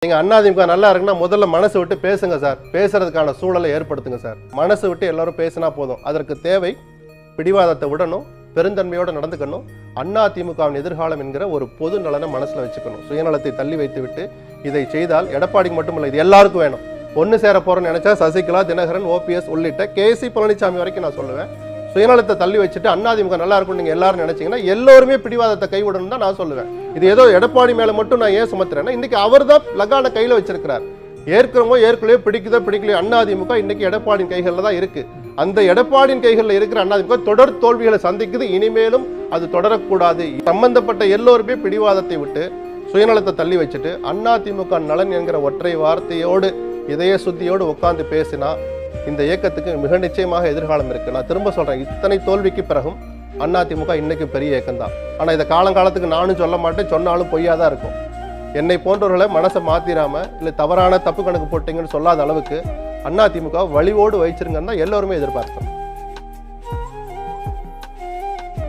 நீங்கள் அதிமுக நல்லா இருக்குன்னா முதல்ல மனசு விட்டு பேசுங்க சார். பேசுறதுக்கான சூழலை ஏற்படுத்துங்க சார். மனசு விட்டு எல்லாரும் பேசினா போதும். அதற்கு தேவை பிடிவாதத்தை விடணும், பெருந்தன்மையோடு நடந்துக்கணும், அதிமுகவின் எதிர்காலம் என்கிற ஒரு பொது நலனை மனசில் வச்சுக்கணும். சுயநலத்தை தள்ளி வைத்து விட்டு இதை செய்தால் எடப்பாடிக்கு மட்டுமில்லை, இது எல்லாருக்கும் வேணும். ஒன்று சேர போகிறோன்னு நினைச்சா சசிகலா, தினகரன், ஓபிஎஸ் உள்ளிட்ட கேசி பழனிசாமி வரைக்கும் நான் சொல்லுவேன். சுயநலத்தை தள்ளி வச்சுட்டு அதிமுக நல்லா இருக்கும் நீங்கள் எல்லாரும் நினைச்சீங்கன்னா எல்லோருமே பிடிவாதத்தை கைவிடணும் தான் நான் சொல்லுவேன். இது ஏதோ எடப்பாடி மேலே மட்டும் நான் ஏன் சுமத்துறேன்னா இன்னைக்கு அவர் தான் லகான கையில் வச்சிருக்கிறார். ஏற்கிறவங்க ஏற்கனவே பிடிக்குதோ பிடிக்கலையோ அதிமுக இன்னைக்கு எடப்பாடியின் கைகளில் தான் இருக்கு. அந்த எடப்பாடியின் கைகளில் இருக்கிற அதிமுக தொடர் தோல்விகளை சந்திக்குது. இனிமேலும் அது தொடரக்கூடாது. சம்பந்தப்பட்ட எல்லோருமே பிடிவாதத்தை விட்டு சுயநலத்தை தள்ளி வச்சுட்டு அதிமுக நலன் என்கிற ஒற்றை வார்த்தையோடு இதய சுத்தியோடு உட்கார்ந்து பேசினா இந்த இயக்கத்துக்கு மிக நிச்சயமாக எதிர்காலம் இருக்கு. நான் திரும்ப சொல்றேன், இத்தனை தோல்விக்கு பிறகும் அதிமுக இன்னைக்கு பெரிய இயக்கம் தான். ஆனா இதை காலங்காலத்துக்கு நானும் சொல்ல மாட்டேன், சொன்னாலும் பொய்யாதான் இருக்கும். என்னை போன்றவர்களை மனசை மாத்திராம இல்லை தவறான தப்பு கணக்கு போட்டீங்கன்னு சொல்லாத அளவுக்கு அதிமுக வலிவோடு வச்சிருங்கன்னு தான் எல்லோருமே எதிர்பார்க்கிறோம்.